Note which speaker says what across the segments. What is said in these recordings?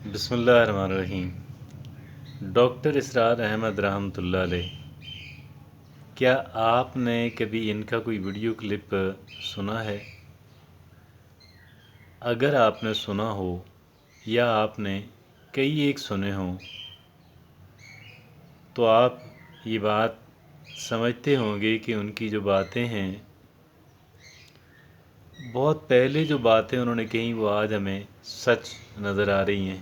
Speaker 1: بسم اللہ الرحمن الرحیم۔ ڈاکٹر اسرار احمد رحمۃ اللہ علیہ، کیا آپ نے کبھی ان کا کوئی ویڈیو کلپ سنا ہے؟ اگر آپ نے سنا ہو یا آپ نے کئی ایک سنے ہوں تو آپ یہ بات سمجھتے ہوں گے کہ ان کی جو باتیں ہیں، بہت پہلے جو باتیں انہوں نے کہیں وہ آج ہمیں سچ نظر آ رہی ہیں،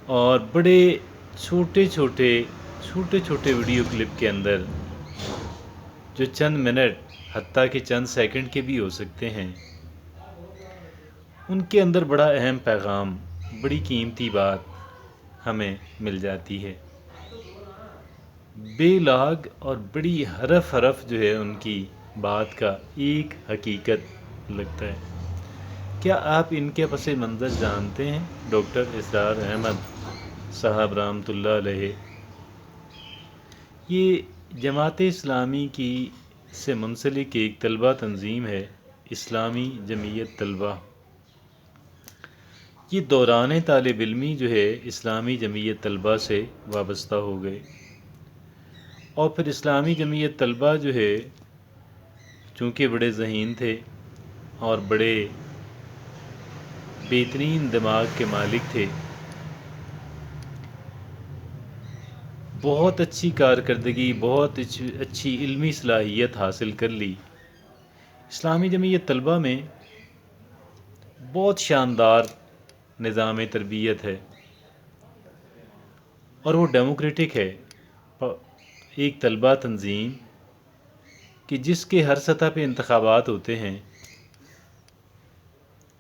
Speaker 1: اور بڑے چھوٹے چھوٹے ویڈیو کلپ کے اندر جو چند منٹ حتیٰ کہ چند سیکنڈ کے بھی ہو سکتے ہیں، ان کے اندر بڑا اہم پیغام، بڑی قیمتی بات ہمیں مل جاتی ہے۔ بے لاگ اور بڑی حرف جو ہے ان کی بات کا ایک حقیقت لگتا ہے۔ کیا آپ ان کے پس منظر جانتے ہیں؟ ڈاکٹر اسرار احمد صاحب رحمۃ اللہ علیہ، یہ جماعت اسلامی کی سے منسلک ایک طلبہ تنظیم ہے، اسلامی جمعیت طلبہ۔ یہ دوران طالب علمی جو ہے اسلامی جمعیت طلبہ سے وابستہ ہو گئے، اور پھر اسلامی جمعیت طلبہ جو ہے چونکہ بڑے ذہین تھے اور بڑے بہترین دماغ کے مالک تھے، بہت اچھی کارکردگی، بہت اچھی علمی صلاحیت حاصل کر لی۔ اسلامی جمعیت طلبہ میں بہت شاندار نظام تربیت ہے، اور وہ ڈیموکریٹک ہے، ایک طلبہ تنظیم کہ جس کے ہر سطح پہ انتخابات ہوتے ہیں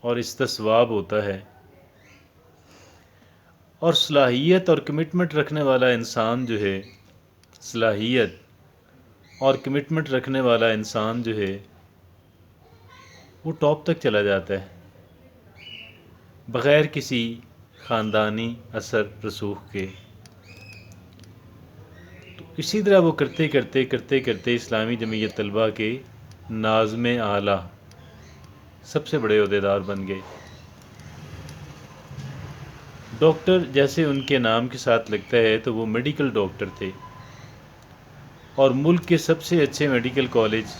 Speaker 1: اور استصواب ہوتا ہے، اور صلاحیت اور کمٹمنٹ رکھنے والا انسان جو ہے، صلاحیت اور کمٹمنٹ رکھنے والا انسان جو ہے وہ ٹاپ تک چلا جاتا ہے بغیر کسی خاندانی اثر رسوخ کے۔ تو اسی طرح وہ کرتے اسلامی جمعیت طلبہ کے ناظم اعلیٰ سب سے بڑے عہدیدار بن گئے۔ ڈاکٹر جیسے ان کے نام کے ساتھ لگتا ہے تو وہ میڈیکل ڈاکٹر تھے، اور ملک کے سب سے اچھے medical college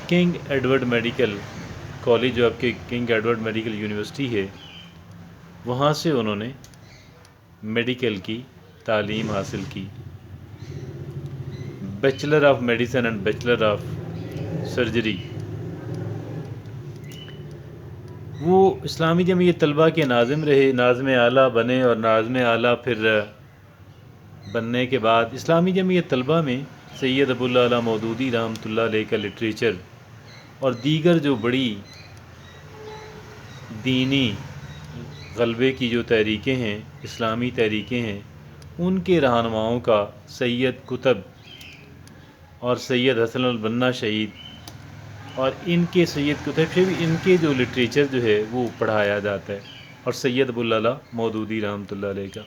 Speaker 1: king Edward medical college, جو آپ کے کنگ ایڈورڈ میڈیکل یونیورسٹی ہے، وہاں سے انہوں نے میڈیکل کی تعلیم حاصل کی، bachelor of medicine and bachelor of surgery. وہ اسلامی جمعیت طلبہ کے ناظم رہے، ناظم اعلیٰ بنے، اور ناظم اعلیٰ پھر بننے کے بعد اسلامی جمعیت طلبہ میں سید ابو العلا مودودی رحمۃ اللہ علیہ کا لٹریچر اور دیگر جو بڑی دینی غلبے کی جو تحریکیں ہیں، اسلامی تحریکیں ہیں، ان کے رہنماؤں کا سید قطب اور سید حسن البنا شہید اور ان کے سید قطب سے بھی ان کے جو لٹریچر جو ہے وہ پڑھایا جاتا ہے، اور سید ابو العلا مودودی رحمۃ اللہ علیہ کا۔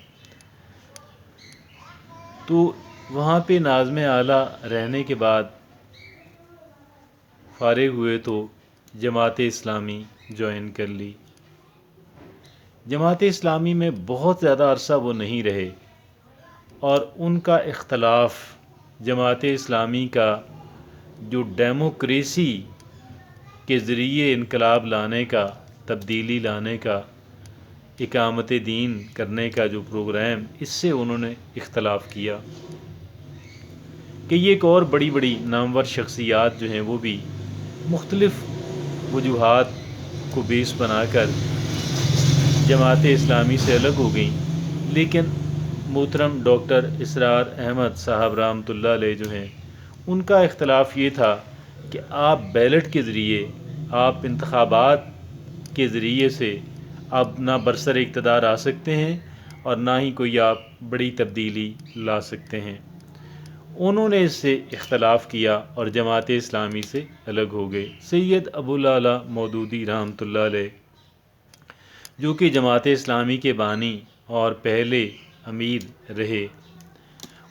Speaker 1: تو وہاں پہ ناظم اعلیٰ رہنے کے بعد فارغ ہوئے تو جماعت اسلامی جوائن کر لی۔ جماعت اسلامی میں بہت زیادہ عرصہ وہ نہیں رہے، اور ان کا اختلاف جماعت اسلامی کا جو ڈیموکریسی کے ذریعے انقلاب لانے کا، تبدیلی لانے کا، اقامت دین کرنے کا جو پروگرام، اس سے انہوں نے اختلاف کیا کہ یہ ایک اور بڑی نامور شخصیات جو ہیں وہ بھی مختلف وجوہات کو بیس بنا کر جماعت اسلامی سے الگ ہو گئیں، لیکن محترم ڈاکٹر اسرار احمد صاحب رحمۃ اللہ علیہ جو ہیں، ان کا اختلاف یہ تھا کہ آپ بیلٹ کے ذریعے، آپ انتخابات کے ذریعے سے آپ نہ برسر اقتدار آ سکتے ہیں، اور نہ ہی کوئی آپ بڑی تبدیلی لا سکتے ہیں۔ انہوں نے اس سے اختلاف کیا اور جماعت اسلامی سے الگ ہو گئے۔ سید ابو العلا مودودی رحمۃ اللہ علیہ، جو کہ جماعت اسلامی کے بانی اور پہلے امیر رہے،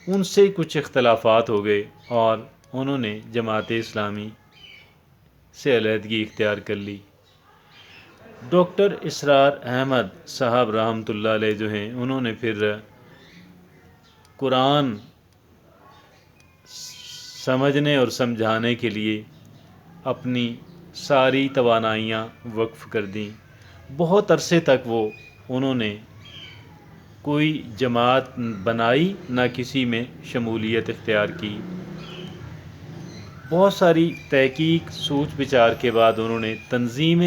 Speaker 1: ان سے کچھ اختلافات ہو گئے، اور انہوں نے جماعت اسلامی سے علیحدگی اختیار کر لی۔ ڈاکٹر اسرار احمد صاحب رحمۃ اللہ علیہ جو ہیں، انہوں نے پھر قرآن سمجھنے اور سمجھانے کے لیے اپنی ساری توانائیاں وقف کر دیں۔ بہت عرصے تک انہوں نے کوئی جماعت بنائی، نہ کسی میں شمولیت اختیار کی۔ بہت ساری تحقیق سوچ بچار کے بعد انہوں نے تنظیم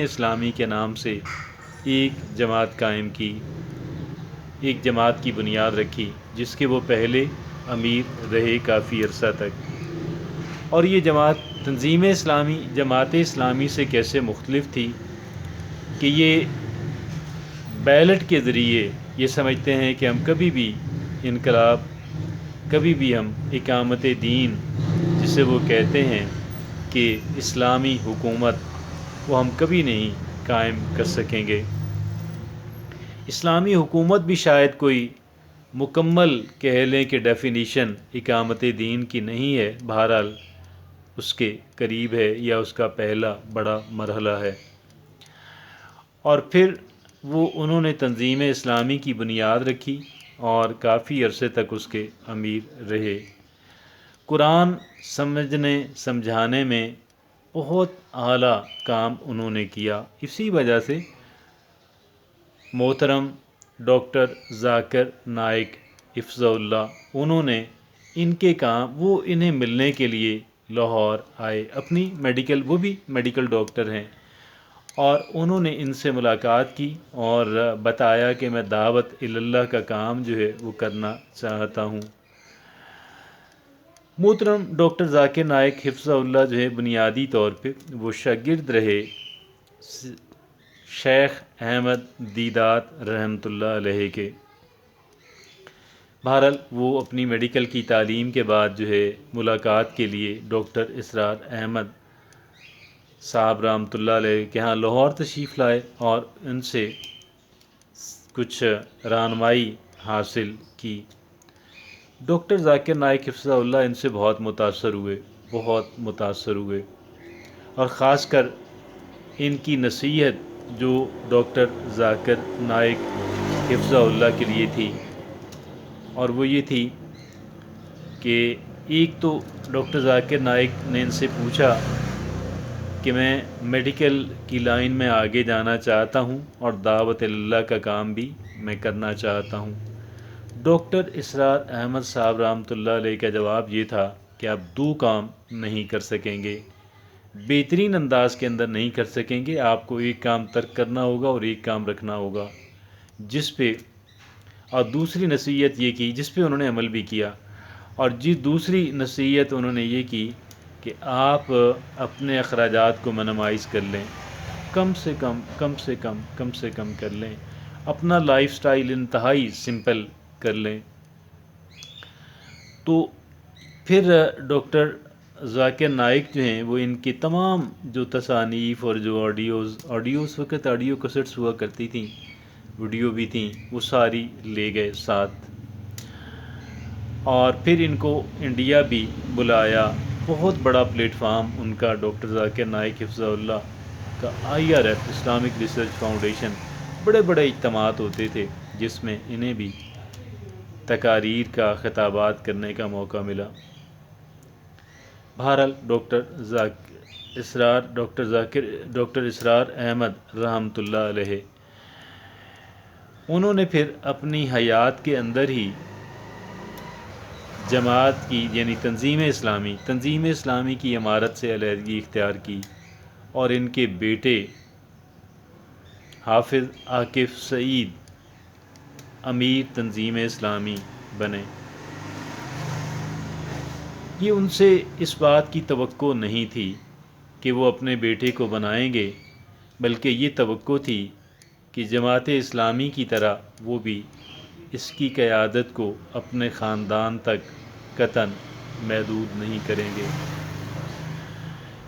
Speaker 1: اسلامی کے نام سے ایک جماعت قائم کی، ایک جماعت کی بنیاد رکھی، جس کے وہ پہلے امیر رہے کافی عرصہ تک۔ اور یہ تنظیم اسلامی جماعت اسلامی سے کیسے مختلف تھی کہ یہ بیلٹ کے ذریعے یہ سمجھتے ہیں کہ ہم کبھی بھی انقلاب، کبھی بھی ہم اقامت دین، جسے وہ کہتے ہیں کہ اسلامی حکومت، وہ ہم کبھی نہیں قائم کر سکیں گے۔ اسلامی حکومت بھی شاید کوئی مکمل کہہ لیں کہ ڈیفینیشن اقامت دین کی نہیں ہے، بہرحال اس کے قریب ہے، یا اس کا پہلا بڑا مرحلہ ہے۔ اور پھر انہوں نے تنظیم اسلامی کی بنیاد رکھی اور کافی عرصے تک اس کے امیر رہے۔ قرآن سمجھنے سمجھانے میں بہت اعلیٰ کام انہوں نے کیا۔ اسی وجہ سے محترم ڈاکٹر ذاکر نائک حفظہ اللہ، انہوں نے ان کے کام، انہیں ملنے کے لیے لاہور آئے، اپنی وہ بھی میڈیکل ڈاکٹر ہیں، اور انہوں نے ان سے ملاقات کی اور بتایا کہ میں دعوت اللہ کا کام جو ہے وہ کرنا چاہتا ہوں۔ محترم ڈاکٹر ذاکر نائک حفظہ اللہ جو ہے بنیادی طور پہ وہ شاگرد رہے شیخ احمد دیدات رحمۃ اللہ علیہ کے۔ بہرحال وہ اپنی میڈیکل کی تعلیم کے بعد جو ہے ملاقات کے لیے ڈاکٹر اسرار احمد صاحب رحمۃ اللہ علیہ کے ہاں لاہور تشریف لائے اور ان سے کچھ رہنمائی حاصل کی۔ ڈاکٹر ذاکر نائک حفظہ اللہ ان سے بہت متاثر ہوئے، اور خاص کر ان کی نصیحت جو ڈاکٹر ذاکر نائک حفظہ اللہ کے لیے تھی، اور وہ یہ تھی کہ ایک تو ڈاکٹر ذاکر نائک نے ان سے پوچھا کہ میں میڈیکل کی لائن میں آگے جانا چاہتا ہوں اور دعوت اللہ کا کام بھی میں کرنا چاہتا ہوں۔ ڈاکٹر اسرار احمد صاحب رحمۃ اللہ علیہ کا جواب یہ تھا کہ آپ دو کام نہیں کر سکیں گے، بہترین انداز کے اندر نہیں کر سکیں گے، آپ کو ایک کام ترک کرنا ہوگا اور ایک کام رکھنا ہوگا، جس پہ، اور دوسری نصیحت یہ کی جس پہ انہوں نے عمل بھی کیا، اور دوسری نصیحت انہوں نے یہ کی کہ آپ اپنے اخراجات کو منیمائز کر لیں، کم سے کم کر لیں، اپنا لائف سٹائل انتہائی سمپل کر لیں۔ تو پھر ڈاکٹر ذاکر نائک جو ہیں وہ ان کی تمام جو تصانیف اور جو آڈیوز وقت آڈیو کیسٹس ہوا کرتی تھیں، ویڈیو بھی تھیں، وہ ساری لے گئے ساتھ، اور پھر ان کو انڈیا بھی بلایا۔ بہت بڑا پلیٹ فارم ان کا ڈاکٹر ذاکر نائک حفظہ اللہ کا IRF اسلامک ریسرچ فاؤنڈیشن، بڑے بڑے اجتماعات ہوتے تھے جس میں انہیں بھی تقاریر کا، خطابات کرنے کا موقع ملا۔ بہرحال ڈاکٹر اسرار احمد رحمۃ اللہ علیہ، انہوں نے پھر اپنی حیات کے اندر ہی جماعت کی، یعنی تنظیم اسلامی کی عمارت سے علیحدگی اختیار کی، اور ان کے بیٹے حافظ عاکف سعید امیر تنظیم اسلامی بنے۔ یہ ان سے اس بات کی توقع نہیں تھی کہ وہ اپنے بیٹے کو بنائیں گے، بلکہ یہ توقع تھی کہ جماعت اسلامی کی طرح وہ بھی اس کی قیادت کو اپنے خاندان تک قطعاً محدود نہیں کریں گے۔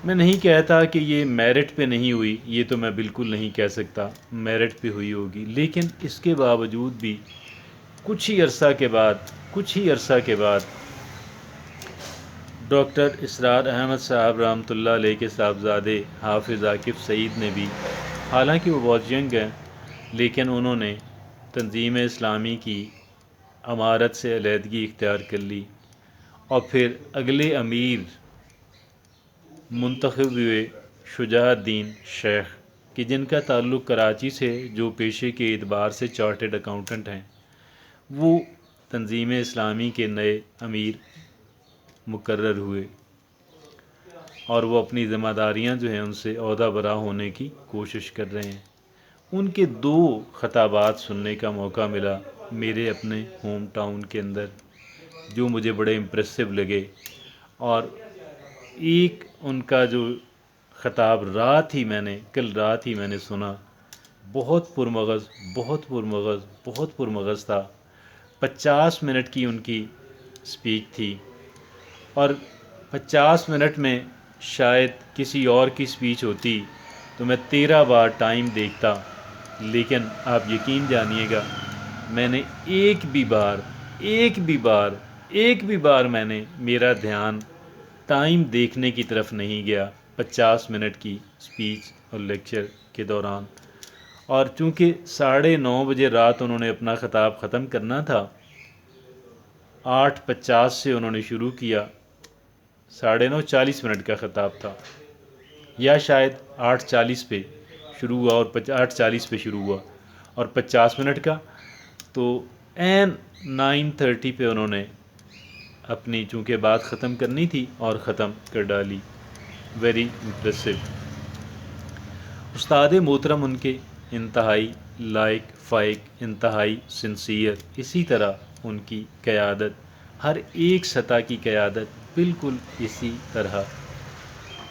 Speaker 1: میں نہیں کہتا کہ یہ میرٹ پہ نہیں ہوئی، یہ تو میں بالکل نہیں کہہ سکتا، میرٹ پہ ہوئی ہوگی، لیکن اس کے باوجود بھی کچھ ہی عرصہ کے بعد ڈاکٹر اسرار احمد صاحب رحمۃ اللہ علیہ کے صاحبزادے حافظ عاقب سعید نے بھی، حالانکہ وہ بہت ینگ ہیں، لیکن انہوں نے تنظیم اسلامی کی امارت سے علیحدگی اختیار کر لی، اور پھر اگلے امیر منتخب ہوئے شجاع الدین شیخ، کہ جن کا تعلق کراچی سے، جو پیشے کے اعتبار سے چارٹرڈ اکاؤنٹنٹ ہیں، وہ تنظیم اسلامی کے نئے امیر مقرر ہوئے، اور وہ اپنی ذمہ داریاں جو ہیں ان سے عہدہ برا ہونے کی کوشش کر رہے ہیں۔ ان کے 2 خطابات سننے کا موقع ملا میرے اپنے ہوم ٹاؤن کے اندر، جو مجھے بڑے امپریسو لگے، اور ایک ان کا جو خطاب کل رات ہی میں نے سنا، بہت پرمغز بہت پرمغز تھا۔ 50 منٹ کی ان کی سپیچ تھی، اور 50 منٹ میں شاید کسی اور کی سپیچ ہوتی تو میں 13 بار ٹائم دیکھتا، لیکن آپ یقین جانیے گا، میں نے ایک بھی بار میں نے میرا دھیان ٹائم دیکھنے کی طرف نہیں گیا 50 منٹ کی سپیچ اور لیکچر کے دوران۔ اور چونکہ 9:30 بجے رات انہوں نے اپنا خطاب ختم کرنا تھا، 8:50 سے انہوں نے شروع کیا، 9:30 40 منٹ کا خطاب تھا، یا شاید 8:40 پہ شروع ہوا، اور 8:40 پہ شروع ہوا، اور 50 منٹ کا، تو این 9:30 پہ انہوں نے اپنی چونکہ بات ختم کرنی تھی اور ختم کر ڈالی۔ Very impressive. استاد محترم ان کے انتہائی لائق فائق، انتہائی سنسیئر، اسی طرح ان کی قیادت، ہر ایک سطح کی قیادت بالکل اسی طرح۔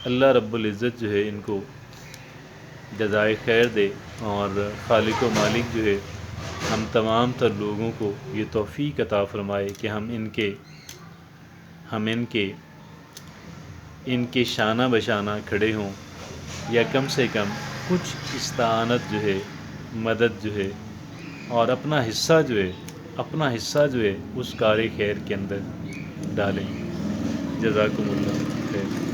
Speaker 1: اللہ رب العزت جو ہے ان کو جزائے خیر دے، اور خالق و مالک جو ہے ہم تمام تر لوگوں کو یہ توفیق عطا فرمائے کہ ہم ان کے شانہ بشانہ کھڑے ہوں، یا کم سے کم کچھ استعانت جو ہے، مدد جو ہے، اور اپنا حصہ جو ہے اس کار خیر کے اندر ڈالیں۔ جزاکم اللہ خیر۔